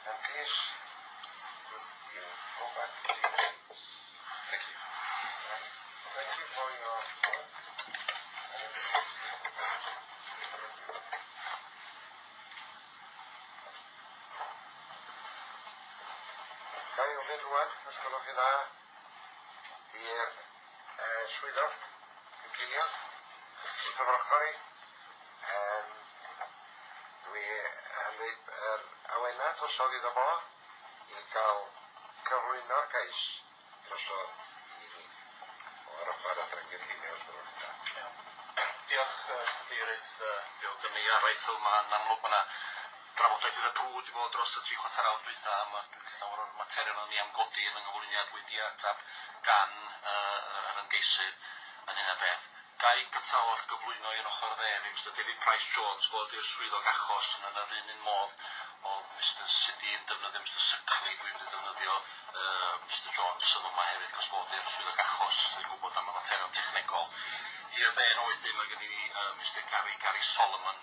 And please, go back to your seats. Thank you. Thank you for your work. Ga i ofyn rwan, os gwelwch chi dda, i'r swyddog cynllunio wrth yr ochr i. Dwi yn dweud yr awena drosodd iddo fo i gael cyflwyno'r gais drosodd i fi o'r ochr adran cynllunio os gwelwch chi dda. Diolch, Cadeirydd. Diolch yn ei araith yma'n amlwg yna drafodaeth iddo drwy wedi bod dros y 3 chwarter awr dwytha. Mae llawer o'r materion yn ei amgodi yn ynghyflwyniad wedi atab gan yr ymgeisydd yn hynna beth. Gai gyntaf oll gyflwyno i'r ochr dde, Mr David Price Jones fod i'r swyddog achos yn yr un modd o Mr City yn defnyddio Mr Clr dwi'n defnyddio Mr Jones yn yma hefyd cos fod i'r swyddog achos yn gwybod am y materion technegol. I'r dde yn oedden mae gen i Mr Gary Solomon.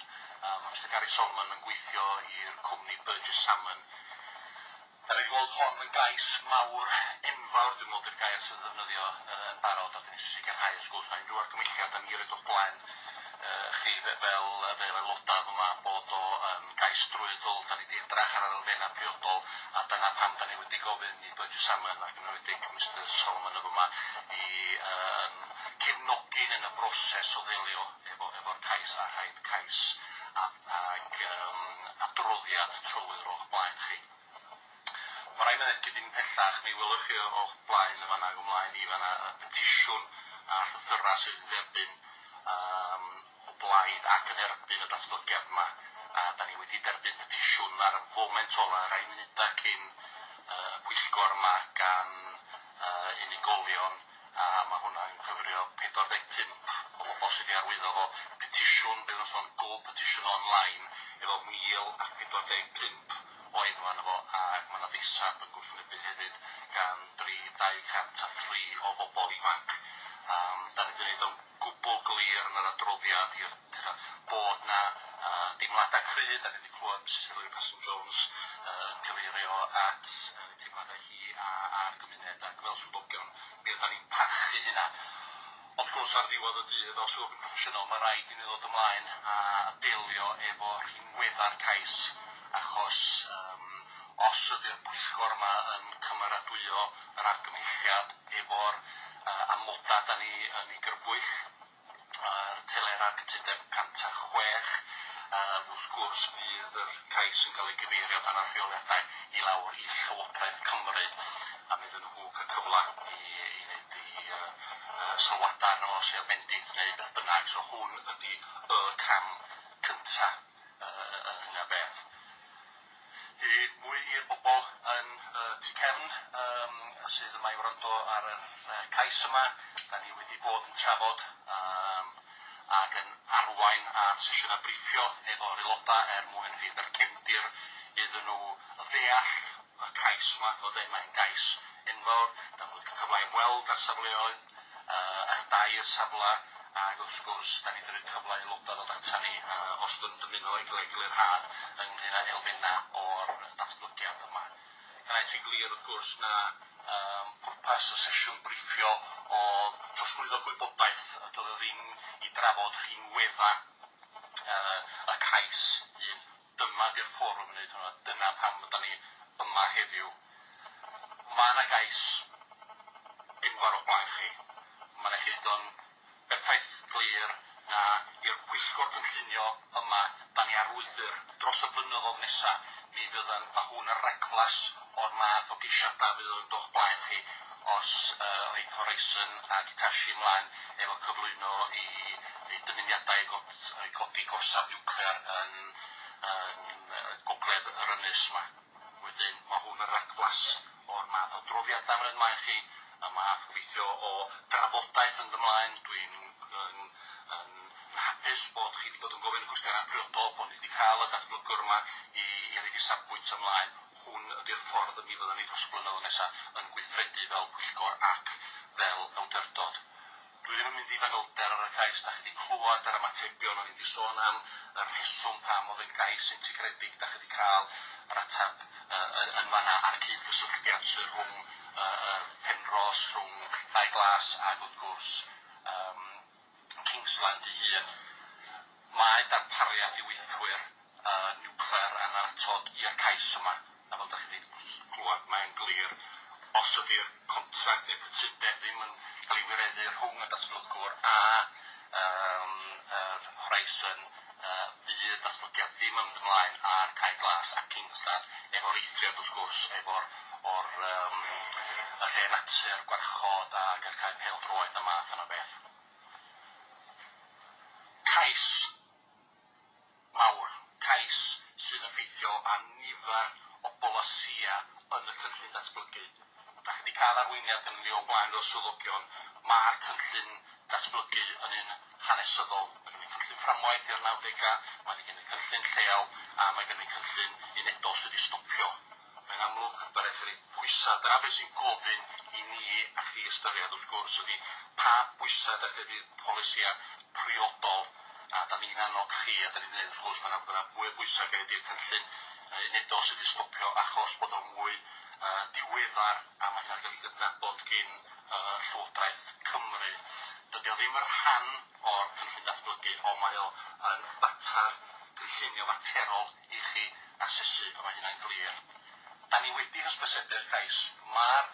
Mr Gary Solomon yn gweithio i'r cwmni Burgess Salmon. Da ni gweld hon yn gais mawr enfawr, dwi'n meddwl i'r gair sydd yn ddefnyddio yn barod, a dyn ni sy'n sicrhau os gwrs na unrhyw argymelliad am i roed o'ch blaen chi fel aelodaf yma bod o gais drwyddol. Da ni wedi edrach ar yr elfennau priodol, a dyna pam da ni wedi gofyn i Burgess Salmon ac yn enwedig Mr Solomon yma i cefnogi'n yn y broses o ddelio efo'r cais a rhaid cais ac adroddiad trywydd o'ch blaen chi. Mae rai mynydd gydyn pellach, mi welwch chi o'ch blaen y fanna ymlaen i fanna y petisiwn a llythyra sydd yn dderbyn o blaid ac yn erbyn y datblygiad yma. A da ni wedi derbyn petisiwn ar y foment ola, rai munuda cyn pwyllgor yma gan unigolion, a mae hwnna'n cyfrio 45 o bobl sydd wedi arwyddo fo petisiwn, bydd yn sôn Go Petition Online, efo 1045 o enw arno fo, ac mae yna ddisab yn gwrthwynebu hefyd gan 203 o bobl ifanc. Da ni wedi gwneud o'n gwbl glir yn yr adroddiad bod na deimladau cryd, da ni wedi clywed Mrs CLlr Jones cyfeirio at teimladau hi a'r gymuned ac fel swyddogion, mi ydyn ni'n parchu hynna. Ond wrth gwrs ar ddiwedd y dydd fel swyddogion proffesiynol, mae rhaid i ni ddod ymlaen a delio efo rhinweddau'r cais, achos os ydy'r pwyllgor yma yn cymeradwyo yr argymhelliad efo'r amodau da ni yn ei gyrbwyll, yr telera'r cytundeb 106, wrth gwrs fydd yr cais yn cael ei gyfeirio dan yr rheoliadau i lawr i Llywodraeth Cymru, a mi fydd nhw cael cyfle i wneud i sylwadau arno fo sy'n bendith neu beth bynnag, so hwn ydy y cam cyntaf yn hynna beth. Mwy i'r bobl yn tu cefn sydd yma i wrando ar y cais yma, da ni wedi bod yn trafod ac yn arwain ar sesiynau briffio efo'r aelodau mwyn rhaid yr cefndir iddyn nhw ddeall y cais yma, fod mae'n gais enfawr, da ni'n cael cyfle i ymweld â'r safleoedd, ar dair safle, ac wrth gwrs, da ni wedi cyfle i aelodau ddod ata ni os ydyn dymuno i gilydd had ynglŷn â elfennau o'r datblygiad yma. Gan ei glir wrth gwrs na pwrpas y sesiwn briffio o trosglwyddo gwybodaeth, doedd o ddim i drafod rhinweddau y cais un. Dyma di'r fforwm yn wneud hwnna, dyna pam ydyn ni yma heddiw. Mae yna gais enfawr o blaen chi. Mae yna hyd o'n effaith glir na i'r pwyllgor cynllunio yma da ni arwyddur dros y blynyddoedd nesaf, mi mae hwn yn regflas o'r math o geisiadau fydd o'n doch blaen chi os eith Horizon ac Itachi ymlaen efo cyflwyno i dymuniadau i godi gosaf niwclear yn gogledd yr ynys yma. Wedyn mae hwn yn regflas o'r math o droddiadau yn ymlaen chi, y math gweithio o drafodaeth yn ymlaen. Dwi'n hapus bod chi wedi bod yn gofyn y cwestiynau priodol, bod ni wedi cael y datblygwr yma i roed i safbwynt ymlaen. Hwn ydy'r ffordd y mi fyddwn ni dros y blynyddoedd nesaf yn gweithredu fel pwyllgor ac fel awdurdod. Dwi ddim yn mynd I fanylder ar y cais, da chi wedi clywed ar y matebion, o'n i wedi sôn am y rheswm pam oedd yn gais integredig, da chi wedi cael yr ateb yn fanna ar y cyd-gysylltiad sydd rhwng Penros, rhwng Cae Glas ac wrth gwrs Kingsland ei hun. Mae darpariaeth I weithwyr niwclear yn anatod i'r cais yma, a fel da chi wedi clywed mae'n glir, os ydy'r contract neu'r cytundeb ddim yn cael ei wireddu rhwng y datblygwr a yr Horizon, fydd datblygiad ddim yn mynd ymlaen ar Cae Glas ac Kingsland efo'r eithriad wrth gwrs o'r y lle natur, gwarchod ac yr cae pêl-droed a math yna beth. Cais mawr, cais sy'n effeithio a nifer o bolysia yn y cynllun datblygu. Da chi wedi cael arweiniad gan ni o blaen o'r swyddogion, mae'r cynllun datblygu yn un hanesyddol. Mae gen I cynllun fframwaith i'r 90au, mae gen I cynllun lleol, a mae gen I cynllun unedol sydd wedi stopio. Mae'n amlwg bydd chi pwysau. Dyna beth sy'n gofyn I ni a chi ystyried wrth gwrs ydy pa bwysau da chi wedi polisia priodol, a da ni'n annog chi, a da ni'n gwneud wrth gwrs mae'n amlwg mwy o bwysau gen i'r cynllun unedol sydd wedi stopio achos bod o'n mwy diweddar a mae hynny'n cael ei gydnabod gan Llywodraeth Cymru. Dydy o ddim yr rhan o'r cynllun datblygu, ond mae o yn fatar cynllunio faterol I chi asesu, a mae hynny'n glir. Da ni wedi hysbysebu'r cais. Mae'r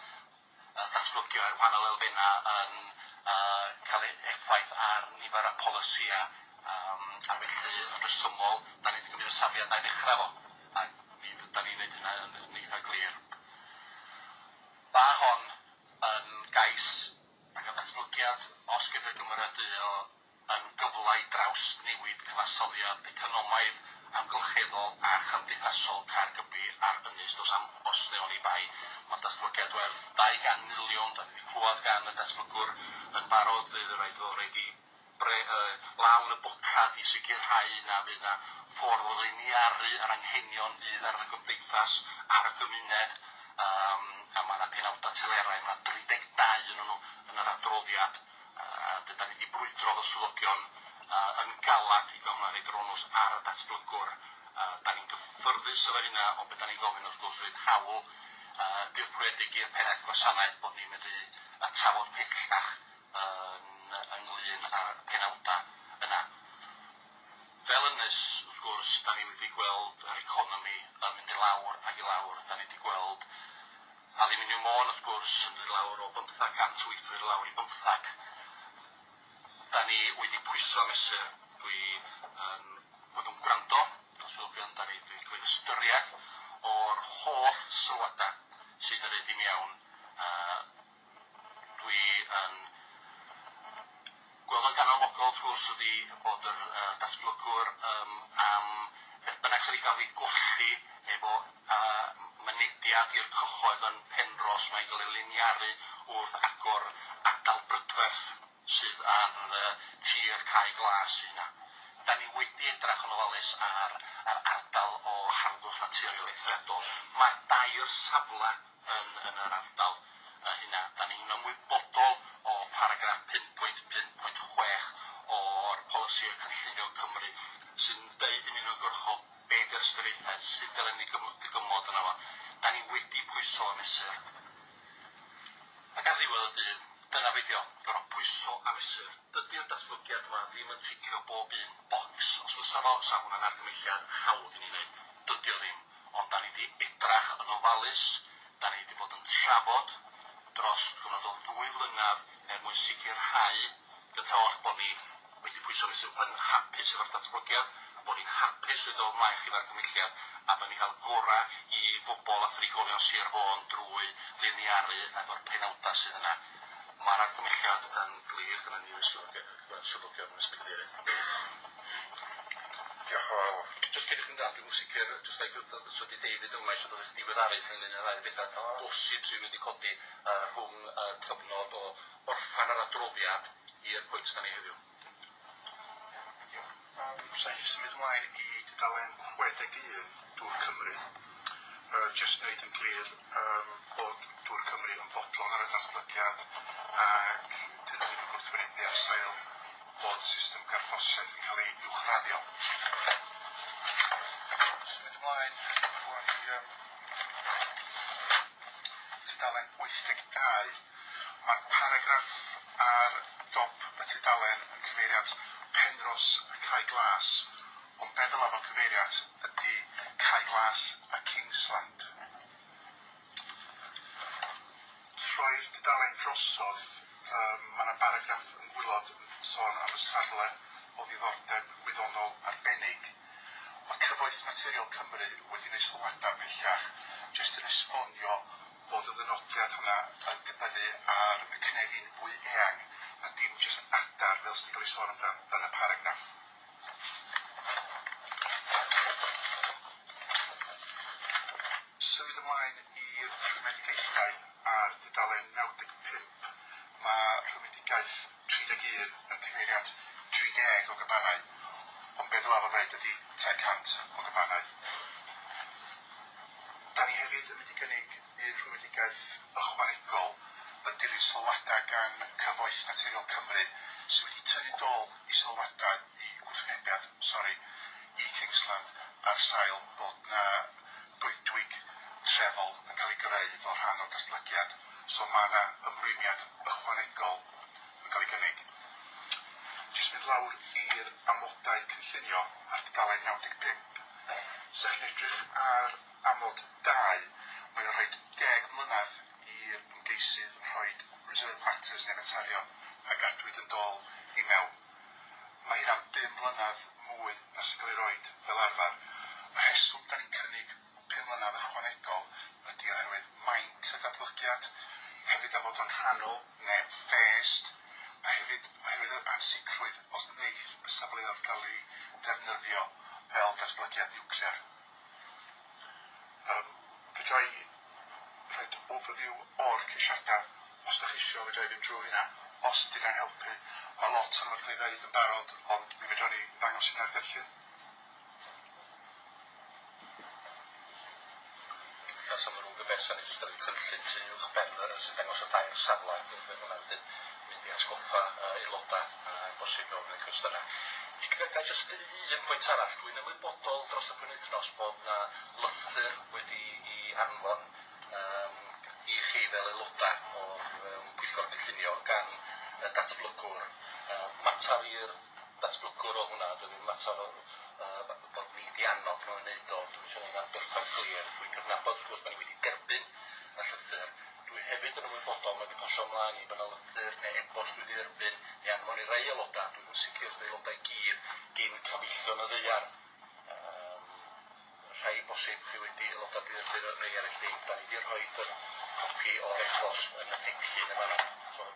datblygio ar wahanol elfennau yn cael effaith ar nifer y polisia, a felly yn resymol, da ni wedi cymryd y safiad na'i ddechrau fo, a da ni'n gwneud hynny yn eitha glir. Mae hon yn gais ac yn datblygiad os gyda'r gymryd yn gyfle I draws newid cyfansoddiad economaidd, amgylcheddol a chymdeithasol Caergybi ar ynys dos am os newn I bai. Mae datblygiad werth 200 miliwn, da ni wedi clywed gan y datblygwr yn barod fydd roed I lawn y bocad I sicrhau na fydd na ffordd o liniaru yr anghenion fydd ar y gymdeithas ar y gymuned, a mae yna penawdau telerau, mae 32 yn nhw yn yr adroddiad, dyda ni wedi brwydro fel swyddogion yn galad I gymharu dronws ar y datblygwr. Da ni'n gyffyrddus efo hynna, ond beth da ni'n gofyn wrth gwrs wedi'i hawl dirprwyedig i'r pennaeth gwasanaeth bod ni'n medru trafod pellach ynglyn â'r penawdau yna. Fel ynys, wrth gwrs, da ni wedi gweld yr economi yn mynd I lawr ac I lawr. Da ni wedi gweld aluminium on, wrth gwrs, yn mynd I lawr o 500 weithwyr lawr I 15. Da ni wedi pwyso mesur. Dwi bod yn gwrando, swyddogion, da ni wedi gwneud ystyriaeth o'r holl sylwadau sydd yn rhaid I mewn. Dwi yn gweld yn ganolfogol wrth gwrs ydy bod yr datblygwr am beth bynnag sydd wedi cael ei golli efo mynediad i'r cyhoedd yn Penros mae'n cael ei liniaru wrth agor ardal brydferth sydd ar tir Cae Glas hynna. Da ni wedi edrych yn ofalus ar ardal o harddwch naturiol eithriadol. Mae 2 safle yn yr ardal hynna. Da ni'n ymwybodol o paragraff 5.5.6 o'r polisi cynllunio Cymru sy'n deud yn uniongyrchol be di'r ystyriaethau sydd dylen ni gymod yna fo. Da ni wedi pwyso a mesur. Ac ar ddiwedd y dydd, dyna feidio, gorfod pwyso a mesur. Dydy'r datblygiad yma ddim yn ticio bob un bocs. Os fysa fo, sa hwnna'n argymelliad hawdd I ni wneud. Dydy o ddim, ond da ni wedi edrach yn ofalus, da ni wedi bod yn trafod dros gwrnod o 2 flynedd mwyn sicrhau gyntaf o'ch bod ni wedi pwyso mesur yn hapus efo'r datblygiad, bod ni'n hapus wedi dod ymlaen chi'r argymelliad, a bod ni'n cael gorau I bobl a thrigolion Sir Fôn drwy liniaru efo'r penawdau sydd yna. Mae'r argymelliad yn glir gyda ni swyddogion yn ysgrifennu. Diolch yn fawr. Jyst cyn I chi'n dan, dwi'n sicr, jyst so di David yma eisiau dod eich diweddaru ynglyn â'r ddau bethau bosib sydd wedi codi rhwng cyfnod o orffan yr adroddiad i'r pwynt da ni heddiw. Sa'n chi symud ymlaen I dudalen 61 Dŵr Cymru. Just wneud yn glir bod Dŵr Cymru yn fodlon ar y datblygiad ac dyn nhw ddim yn wrthwynebu ar sail bod system garffosiaeth yn cael ei uwchraddio. Symud ymlaen, rwan i tudalen 82. Mae'r paragraff ar dop y tudalen yn cyfeiriad Penros y Cae Glas, ond feddwl am o cyfeiriad ydy Cae Glas a Kingsland. Troi'r tudalen drosodd, mae yna paragraff yn gwylod yn sôn am y safle o ddiddordeb wyddonol arbennig. Mae Cyfoeth Naturiol Cymru wedi gwneud sylwadau pellach jyst yn esbonio bod y ddynodiad hwnna yn dibynnu ar y cnefin fwy eang a dim jyst adar fel sydd wedi cael ei sôn amdan yn y paragraff. Symud ymlaen i'r rhwymedigaethau ar dudalen 95. Mae rhwymedigaeth 31 yn cyfeiriad 30 o gabanau, ond beth o ddeud ydy 100 o gabanau. Da ni hefyd yn mynd i gynnig i'r rhwymedigaeth ychwanegol yn dilyn sylwadau gan Cyfoeth Naturiol Cymru sydd wedi tynnu dôl i sylwadau i Kingsland ar sail bod na goedwig trefol yn cael ei greu fel rhan o'r datblygiad, so mae yna ymrwymiad ychwanegol yn cael ei gynnig. Jyst mynd lawr i'r amodau cynllunio ar dudalen 95. Sech yn edrych ar amod 2, mae o'n rhoi 10 mlynedd i'r ymgeisydd rhoi Reserve Matters Nevetarion a gadwyd yn dôl i mewn. Mae hynna'n 5 mlynedd mwy na sy'n cael ei roi fel arfer. Y rheswm da ni'n cynnig 5 mlynedd ychwanegol ydy oherwydd maint y datblygiad, hefyd am fod o'n rhannol neu ffest, a hefyd oherwydd yr ansicrwydd os wneith y safleoedd cael ei ddefnyddio fel datblygiad niwclear. Fedra i rhaid overview o'r ceisiadau, os ydych chi eisiau fedra i fynd drwy hynna, os ydyn nhw'n helpu. Mae lot yn wedi cael ei ddeud yn barod, ond mi fedra ni ddangos hynna ar gyrllun. Felly, am rhywun beth sy'n jyst yn cynllun tu uwch ben sy'n dangos y dair safle, hwnna'n mynd i atgoffa aelodau bosib o wneud cwestiynau. Ga jyst un pwynt arall, dwi'n ymwybodol dros y penwythnos bod na lythyr wedi i anfon i chi fel aelodau o'r pwyllgor gynllunio gan y datblygwr. Matar i'r datblygwr o hwnna, dwi'n matar bod ni wedi annog nhw'n wneud o, dwi'n eisiau gwneud berffaith glir. Dwi'n cyfnabod wrth gwrs bod ni wedi derbyn y llythyr. Dwi hefyd yn ymwybodol mae wedi pasio ymlaen i bod yna lythyr neu e-bost wedi derbyn i anfon i rei aelodau. Dwi'n sicr wrth aelodau i gyd gyn Cafeillion y Ddaear. Rhai bosib chi wedi aelodau wedi derbyn y rei eraill ddim. Da ni wedi rhoi copi o'r e-bost yn y pecyn yma. So,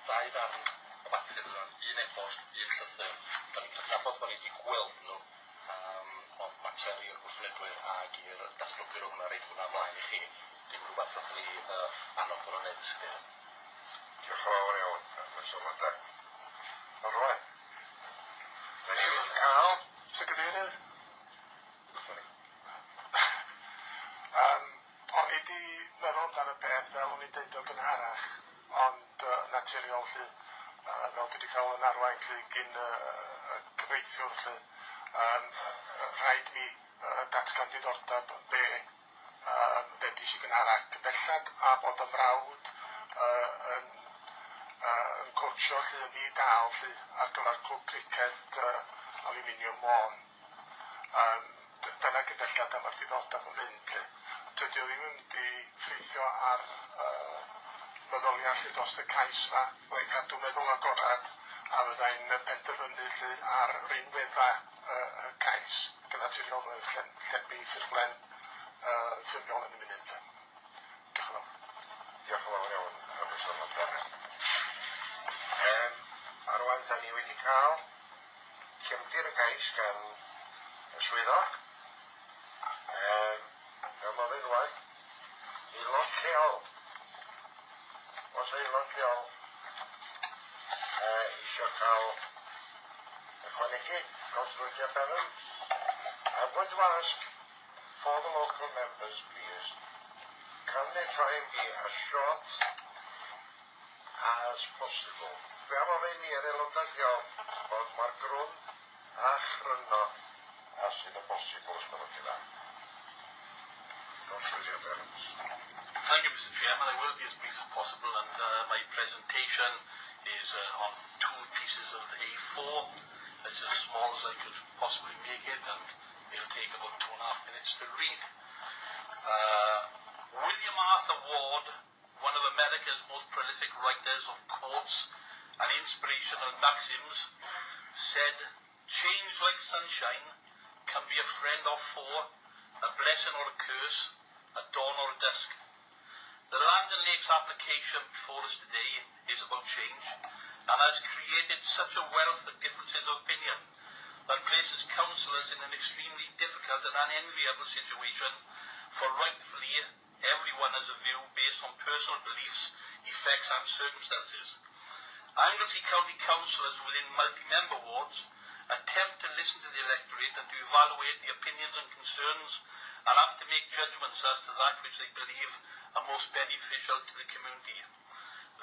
2 darn o bapur yna, 1 e-bost, 1 llythyr. Da ni'n cyfnabod bod ni wedi gweld nhw ond mater i'r gwrthwynebwyr ag i'r datblygwyr o hwnna reid hwnna ymlaen i chi. Dim rhywbeth roedd ni annog bod o'n neud y sbio. Diolch yn fawr iawn am y sylwadau. Ond rwan, da ni wedi cael secretariaeth. O'n i wedi meddwl amdano y peth fel o'n i'n deud o gynharach, ond naturiol lle, fel dwi wedi cael yn arwain lle gyn y gyfreithiwr lle, rhaid mi datgan diddordeb be ddedis i gynharach bellad a bod y mrawd yn coachio lle yn ddi-dal lle ar gyfer clwb criced aluminium Môn. Dyna gybellad am yr diddordeb yn mynd lle. Dydy o ddim yn mynd i ffeithio ar meddoliad lle dros y cais yma. Mae'n cadw meddwl agorad a fyddai'n penderfynu lle ar rinwedda y cais gynnaturiol llebu ffurflen ffurfiol yn y munud. Diolch yn fawr. Diolch yn fawr iawn am y sylwadau. A rwan, da ni wedi cael cefndir y cais gan y swyddog. Fel mae fe'n rwan, aelod lleol. Os aelod lleol eisiau cael ychwanegu, Clr Jeff Evans, I'm going to ask for the local members, please, can they try and be as short as possible? Dwi am ofyn i'r aelodau lleol bod mae'r grwn a chryno a sydd yn bosibl os gwelwch chi dda. Clr Jeff Evans. Thank you, Mr. Chairman. I will be as brief as possible, and my presentation is on 2 pieces of A4. It's as small as I could possibly make it, and it'll take about 2.5 minutes to read. William Arthur Ward, one of America's most prolific writers of quotes and inspirational maxims, said, "Change like sunshine can be a friend or foe, a blessing or a curse, a dawn or a dusk." The Land and Lakes application before us today is about change, and has created such a wealth of differences of opinion that places councillors in an extremely difficult and unenviable situation, for rightfully everyone has a view based on personal beliefs, effects and circumstances. Anglesey County councillors within multi-member wards attempt to listen to the electorate and to evaluate the opinions and concerns, and have to make judgments as to that which they believe are most beneficial to the community.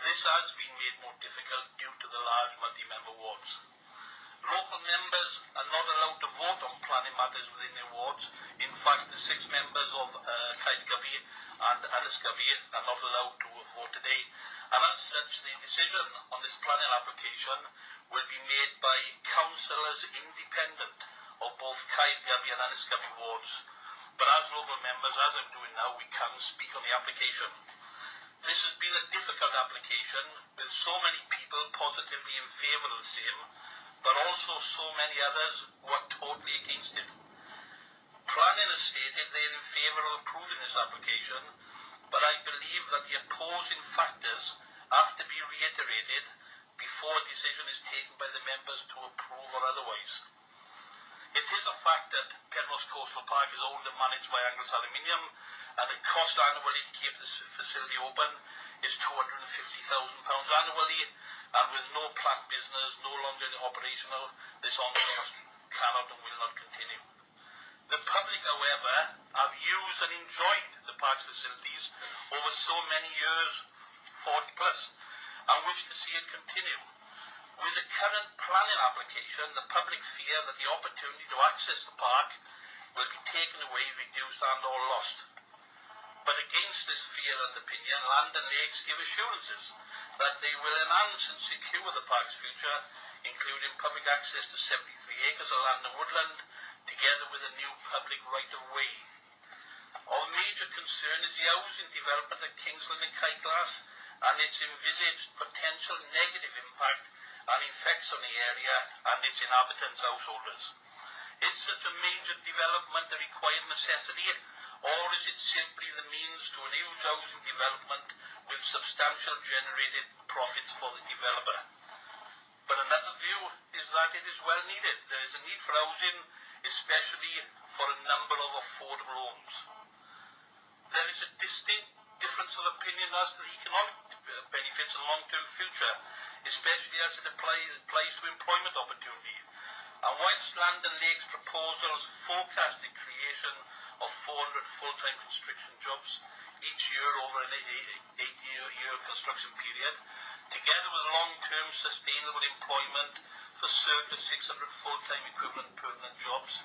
This has been made more difficult due to the large multi-member wards. Local members are not allowed to vote on planning matters within their wards. In fact, the 6 members of CLlr and Aniscovey are not allowed to vote today, and as such the decision on this planning application will be made by councillors independent of both CLlr and Aniscovey wards. But as local members, as I'm doing now, we can speak on the application. This has been a difficult application, with so many people positively in favour of the same, but also so many others who are totally against it. Planning has stated they are in favour of approving this application, but I believe that the opposing factors have to be reiterated before a decision is taken by the members to approve or otherwise. It is a fact that Penrose Coastal Park is owned and managed by Angus Aluminium, and the cost annually to keep this facility open is £250,000 annually, and with no plant business no longer operational, this on-cost cannot and will not continue. The public, however, have used and enjoyed the park's facilities over so many years, 40 plus, and wish to see it continue. With the current planning application, the public fear that the opportunity to access the park will be taken away, reduced and or lost. But against this fear and opinion, Land and Lakes give assurances that they will enhance and secure the park's future, including public access to 73 acres of land and woodland, together with a new public right-of-way. Of major concern is the housing development at Kingsland and Clr and its envisaged potential negative impact and effects on the area and its inhabitants' householders. Is such a major development a required necessity, or is it simply the means to a huge housing development with substantial generated profits for the developer? But another view is that it is well needed. There is a need for housing, especially for a number of affordable homes. There is a distinct difference of opinion as to the economic benefits and long-term future, especially as it applies to employment opportunity. And whilst Land and Lakes proposals forecast the creation of 400 full-time construction jobs each year over an 8-year construction period, together with long-term sustainable employment for circa 600 full-time equivalent permanent jobs,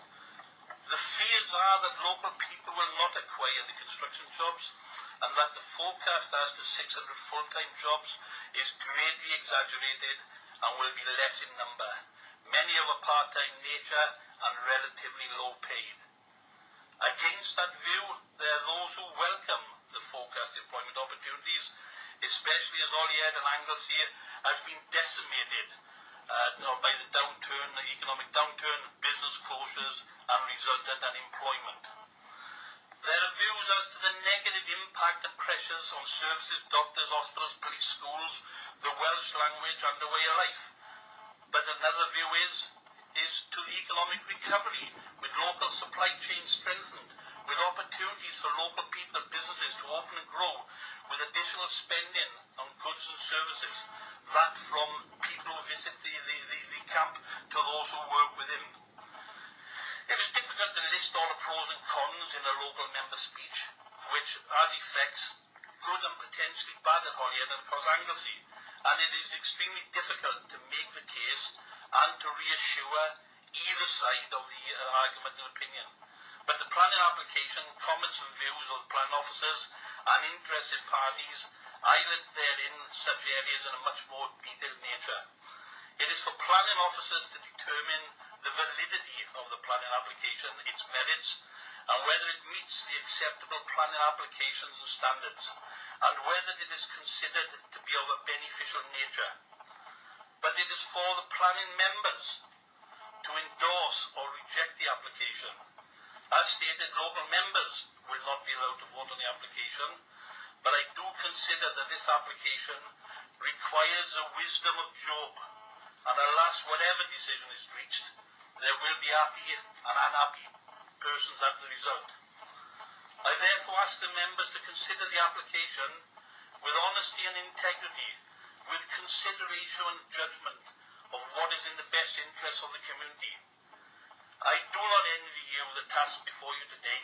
the fears are that local people will not acquire the construction jobs, and that the forecast as to 600 full-time jobs is greatly exaggerated and will be less in number, many of a part-time nature and relatively low paid. Against that view, there are those who welcome the forecast employment opportunities, especially as Holyhead and Anglesey has been decimated by the downturn, the economic downturn, business closures and resultant unemployment. There are views as to the negative impact and pressures on services, doctors, hospitals, police, schools, the Welsh language and the way of life. But another view is to the economic recovery, with local supply chains strengthened, with opportunities for local people and businesses to open and grow, with additional spending on goods and services, that from people who visit the camp to those who work within. It is difficult to list all the pros and cons in a local member speech, which has effects good and potentially bad at Holyhead and across Anglesey, and it is extremely difficult to make the case and to reassure either side of the argument and opinion. But the planning application, comments and views of the planning officers and interested parties highlight therein such areas in a much more detailed nature. It is for planning officers to determine the validity of the planning application, its merits, and whether it meets the acceptable planning applications and standards, and whether it is considered to be of a beneficial nature. But it is for the planning members to endorse or reject the application. As stated, local members will not be allowed to vote on the application, but I do consider that this application requires the wisdom of Job, and alas, whatever decision is reached, there will be happy and unhappy persons as the result. I therefore ask the members to consider the application with honesty and integrity, with consideration and judgment of what is in the best interest of the community. I do not envy you the task before you today,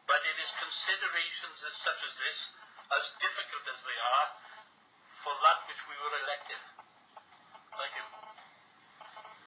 but it is considerations such as this, as difficult as they are, for that which we were elected.